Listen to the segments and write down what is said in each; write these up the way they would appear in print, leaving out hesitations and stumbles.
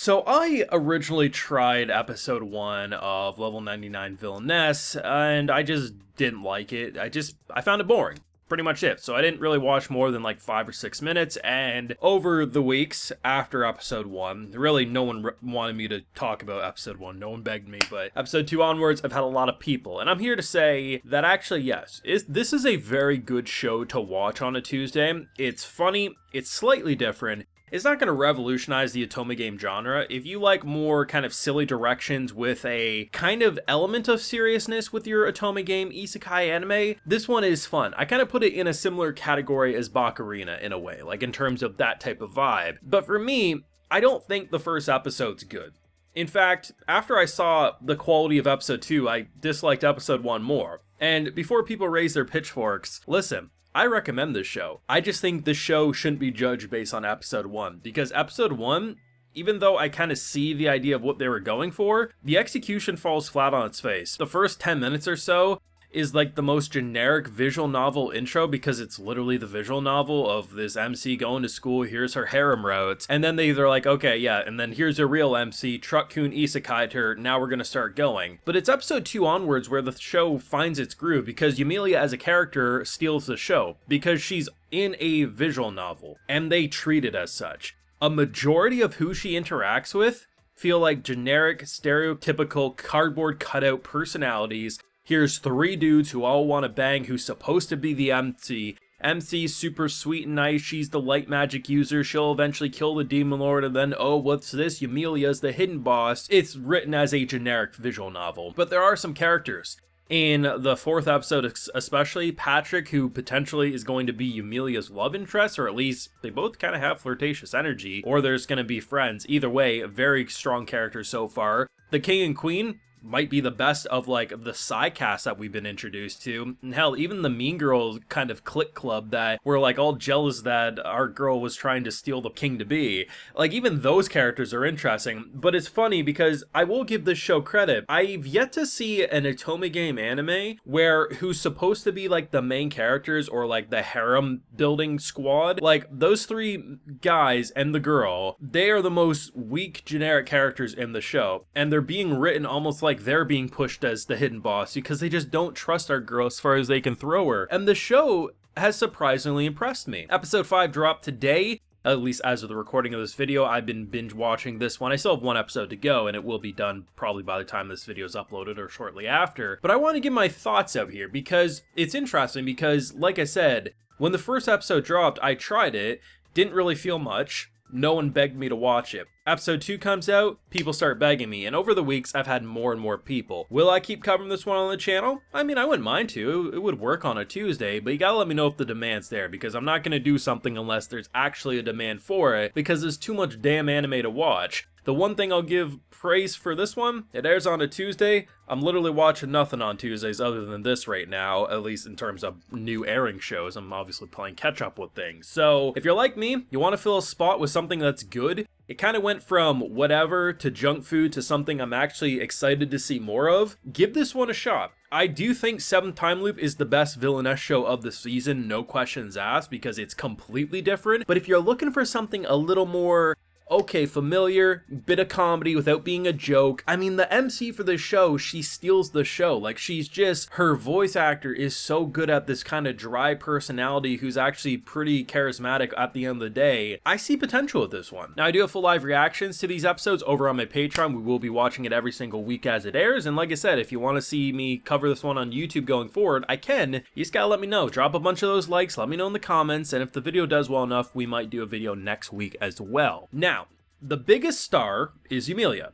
So I originally tried episode 1 of Level 99 Villainess, and I just didn't like it. I found it boring. Pretty much it. So I didn't really watch more than like 5 or 6 minutes, and over the weeks after episode 1, really no one wanted me to talk about episode 1, no one begged me, but episode 2 onwards, I've had a lot of people, and I'm here to say that actually, yes, this is a very good show to watch on a Tuesday. It's funny, it's slightly different. It's not going to revolutionize the otome game genre. If you like more kind of silly directions with a kind of element of seriousness with your otome game isekai anime, this one is fun. I kind of put it in a similar category as Bakurina in a way, like in terms of that type of vibe. But for me, I don't think the first episode's good. In fact, after I saw the quality of episode 2, I disliked episode 1 more. And before people raise their pitchforks, listen, I recommend this show. I just think this show shouldn't be judged based on episode 1, because episode 1, even though I kind of see the idea of what they were going for, the execution falls flat on its face. The first 10 minutes or so is like the most generic visual novel intro, because it's literally the visual novel of this MC going to school, here's her harem routes, and then they're like, okay, yeah, and then here's a real MC, Truck-kun isekai'd her, now we're gonna start going. But it's episode 2 onwards where the show finds its groove, because Yumilia as a character steals the show, because she's in a visual novel, and they treat it as such. A majority of who she interacts with feel like generic, stereotypical, cardboard cutout personalities. Here's 3 dudes who all want to bang who's supposed to be the MC. MC's super sweet and nice, she's the light magic user, she'll eventually kill the demon lord, and then, oh, what's this? Yumilia's the hidden boss. It's written as a generic visual novel. But there are some characters. In the 4th episode especially, Patrick, who potentially is going to be Yumilia's love interest, or at least they both kind of have flirtatious energy, or there's going to be friends. Either way, a very strong character so far. The king and queen might be the best of like the side cast that we've been introduced to, and hell, even the mean girl kind of clique club that we're like all jealous that our girl was trying to steal the king to be, like even those characters are interesting. But it's funny because I will give this show credit, I've yet to see an otome game anime where who's supposed to be like the main characters or like the harem building squad, like those 3 guys and the girl, they are the most weak generic characters in the show, and they're being written almost like they're being pushed as the hidden boss because they just don't trust our girl as far as they can throw her. And the show has surprisingly impressed me. Episode 5 dropped today, at least as of the recording of this video. I've been binge watching this one. I still have 1 episode to go, and it will be done probably by the time this video is uploaded or shortly after. But I want to give my thoughts out here because it's interesting, because like I said, when the first episode dropped, I tried it, didn't really feel much. No one begged me to watch it. Episode 2 comes out, people start begging me, and over the weeks, I've had more and more people. Will I keep covering this one on the channel? I mean, I wouldn't mind to. It would work on a Tuesday, but you gotta let me know if the demand's there, because I'm not gonna do something unless there's actually a demand for it, because there's too much damn anime to watch. The one thing I'll give praise for this one, it airs on a Tuesday. I'm literally watching nothing on Tuesdays other than this right now, at least in terms of new airing shows. I'm obviously playing catch up with things. So if you're like me, you want to fill a spot with something that's good, it kind of went from whatever to junk food to something I'm actually excited to see more of, give this one a shot. I do think 7th Time Loop is the best Villainess show of the season, no questions asked, because it's completely different. But if you're looking for something a little more okay, familiar, bit of comedy without being a joke. I mean, the MC for this show, she steals the show. Like, she's just, her voice actor is so good at this kind of dry personality who's actually pretty charismatic at the end of the day. I see potential with this one. Now, I do have full live reactions to these episodes over on my Patreon. We will be watching it every single week as it airs. And like I said, if you want to see me cover this one on YouTube going forward, I can. You just gotta let me know. Drop a bunch of those likes, let me know in the comments, and if the video does well enough, we might do a video next week as well. Now, the biggest star is Yumilia.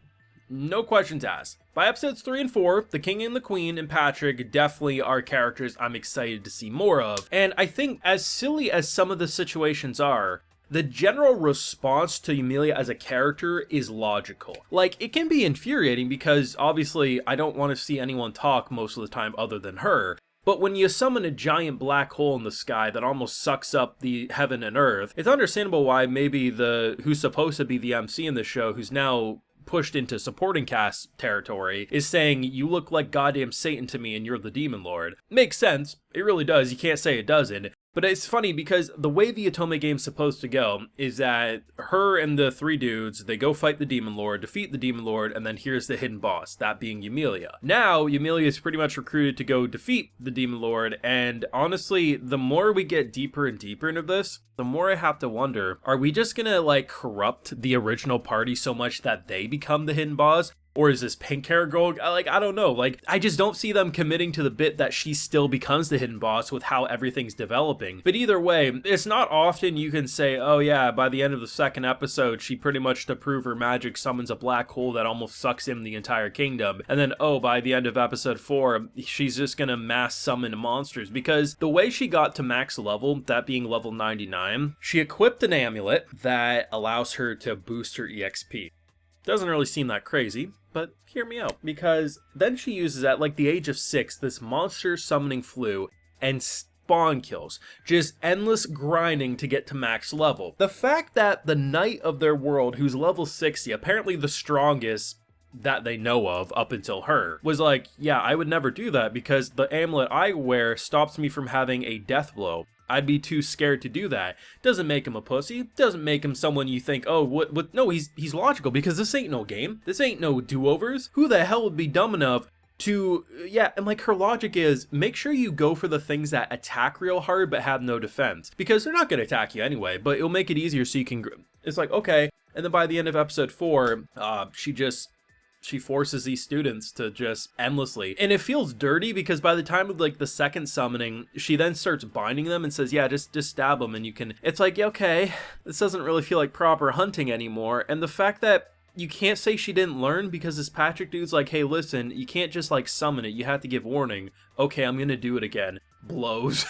No questions asked. By episodes 3 and 4, the King and the Queen and Patrick definitely are characters I'm excited to see more of. And I think as silly as some of the situations are, the general response to Yumilia as a character is logical. Like, it can be infuriating because obviously I don't want to see anyone talk most of the time other than her. But when you summon a giant black hole in the sky that almost sucks up the heaven and earth, it's understandable why maybe who's supposed to be the MC in the show, who's now pushed into supporting cast territory, is saying, you look like goddamn Satan to me and you're the demon lord. Makes sense. It really does. You can't say it doesn't. But it's funny because the way the Otome game's supposed to go is that her and the three dudes, they go fight the Demon Lord, defeat the Demon Lord, and then here's the hidden boss, that being Emilia. Now, Emilia is pretty much recruited to go defeat the Demon Lord, and honestly, the more we get deeper and deeper into this, the more I have to wonder, are we just gonna, like, corrupt the original party so much that they become the hidden boss? Or is this pink hair girl, like, I don't know, like, I just don't see them committing to the bit that she still becomes the hidden boss with how everything's developing. But either way, it's not often you can say, oh yeah, by the end of the second episode, she pretty much, to prove her magic, summons a black hole that almost sucks in the entire kingdom. And then, oh, by the end of episode 4, she's just gonna mass summon monsters. Because the way she got to max level, that being level 99, she equipped an amulet that allows her to boost her EXP. Doesn't really seem that crazy, but hear me out, because then she uses at like the age of 6 this monster summoning flu and spawn kills, just endless grinding to get to max level. The fact that the knight of their world, who's level 60, apparently the strongest that they know of up until her, was like, yeah, I would never do that because the amulet I wear stops me from having a death blow. I'd be too scared to do that. Doesn't make him a pussy. Doesn't make him someone you think, oh, what? No, he's logical because this ain't no game. This ain't no do-overs. Who the hell would be dumb enough to, yeah, and like her logic is, make sure you go for the things that attack real hard but have no defense. Because they're not going to attack you anyway, but it'll make it easier so you can, it's like, okay. And then by the end of episode 4, she forces these students to just endlessly, and it feels dirty because by the time of like the second summoning, she then starts binding them and says, yeah, just stab them and you can, it's like, okay, this doesn't really feel like proper hunting anymore. And the fact that you can't say she didn't learn because this Patrick dude's like, hey, listen, you can't just like summon it, you have to give warning. Okay, I'm gonna do it again. Blows.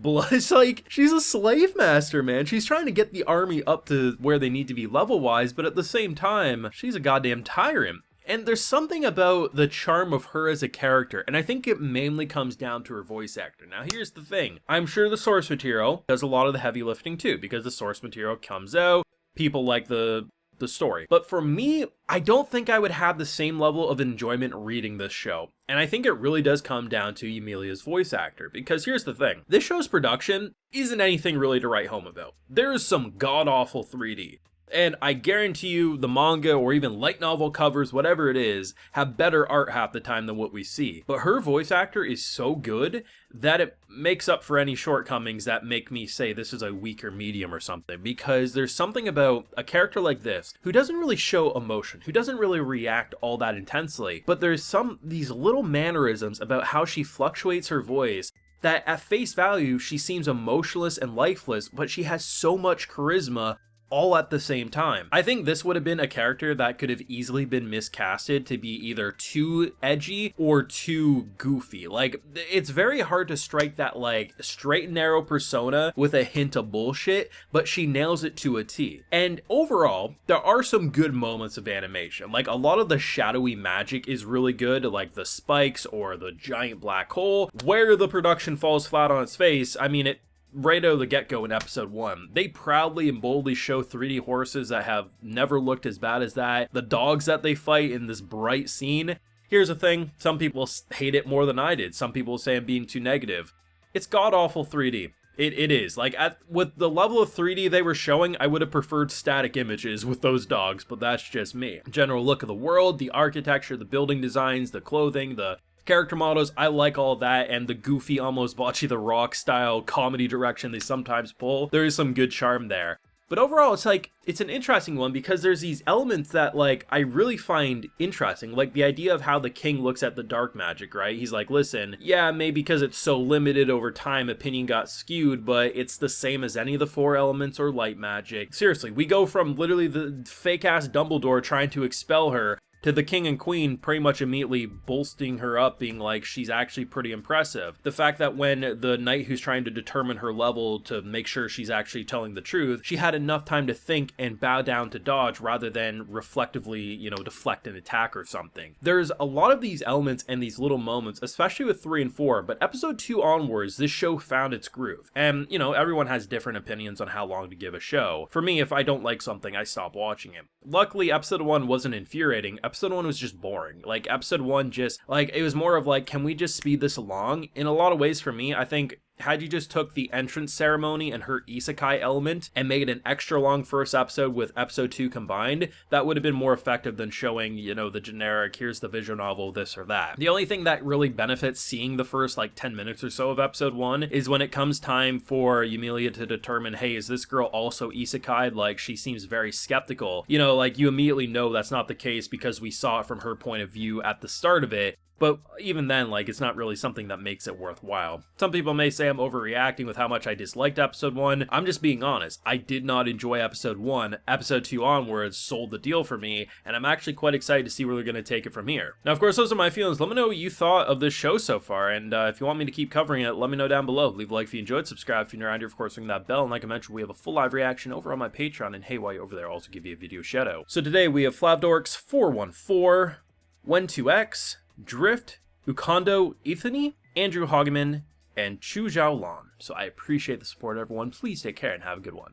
It's like, she's a slave master, man. She's trying to get the army up to where they need to be level-wise, but at the same time, she's a goddamn tyrant. And there's something about the charm of her as a character, and I think it mainly comes down to her voice actor. Now, here's the thing. I'm sure the source material does a lot of the heavy lifting too, because the source material comes out, people like the story. But for me, I don't think I would have the same level of enjoyment reading this show. And I think it really does come down to Emilia's voice actor, because here's the thing. This show's production isn't anything really to write home about. There is some god-awful 3D. And I guarantee you the manga or even light novel covers, whatever it is, have better art half the time than what we see. But her voice actor is so good that it makes up for any shortcomings that make me say this is a weaker medium or something. Because there's something about a character like this who doesn't really show emotion, who doesn't really react all that intensely. But there's these little mannerisms about how she fluctuates her voice that at face value she seems emotionless and lifeless, but she has so much charisma all at the same time. I think this would have been a character that could have easily been miscasted to be either too edgy or too goofy. Like, it's very hard to strike that like straight and narrow persona with a hint of bullshit, but she nails it to a T. And overall, there are some good moments of animation. Like, a lot of the shadowy magic is really good, like the spikes or the giant black hole. Where the production falls flat on its face, I mean, right out of the get-go in episode 1, they proudly and boldly show 3D horses that have never looked as bad as that. The dogs that they fight in this bright scene. Here's the thing, some people hate it more than I did. Some people say I'm being too negative. It's god-awful 3D. It is. Like, with the level of 3D they were showing, I would have preferred static images with those dogs, but that's just me. General look of the world, the architecture, the building designs, the clothing, the character models, I like all that, and the goofy, almost Bocce the Rock style comedy direction they sometimes pull. There is some good charm there. But overall, it's like, it's an interesting one because there's these elements that, like, I really find interesting. Like, the idea of how the king looks at the dark magic, right? He's like, listen, yeah, maybe because it's so limited over time, opinion got skewed, but it's the same as any of the 4 elements or light magic. Seriously, we go from literally the fake-ass Dumbledore trying to expel her to the king and queen pretty much immediately bolstering her up, being like, she's actually pretty impressive. The fact that when the knight who's trying to determine her level to make sure she's actually telling the truth, she had enough time to think and bow down to dodge rather than reflectively, you know, deflect an attack or something. There's a lot of these elements and these little moments, especially with 3 and 4, but episode 2 onwards, this show found its groove. And, you know, everyone has different opinions on how long to give a show. For me, if I don't like something, I stop watching it. Luckily, episode 1 wasn't infuriating. Episode 1 was just boring. Like, episode 1 just, like, it was more of like, can we just speed this along? In a lot of ways for me, I think had you just took the entrance ceremony and her isekai element and made an extra long first episode with episode 2 combined, that would have been more effective than showing, you know, the generic, here's the visual novel, this or that. The only thing that really benefits seeing the first like 10 minutes or so of episode 1 is when it comes time for Yumilia to determine, hey, is this girl also isekai'd? Like, she seems very skeptical. You know, like, you immediately know that's not the case because we saw it from her point of view at the start of it. But even then, like, it's not really something that makes it worthwhile. Some people may say I'm overreacting with how much I disliked episode 1. I'm just being honest. I did not enjoy episode 1. Episode 2 onwards sold the deal for me, and I'm actually quite excited to see where they're going to take it from here. Now, of course, those are my feelings. Let me know what you thought of this show so far, and if you want me to keep covering it, let me know down below. Leave a like if you enjoyed, subscribe if you're new around here, of course, ring that bell, and like I mentioned, we have a full live reaction over on my Patreon, and hey, while you're over there, I'll also give you a video shout out. So today we have Flavdorks 414, Wen2X, Drift, Ukondo Ethany, Andrew Hageman, and Chu Zhao Lan. So I appreciate the support, everyone. Please take care and have a good one.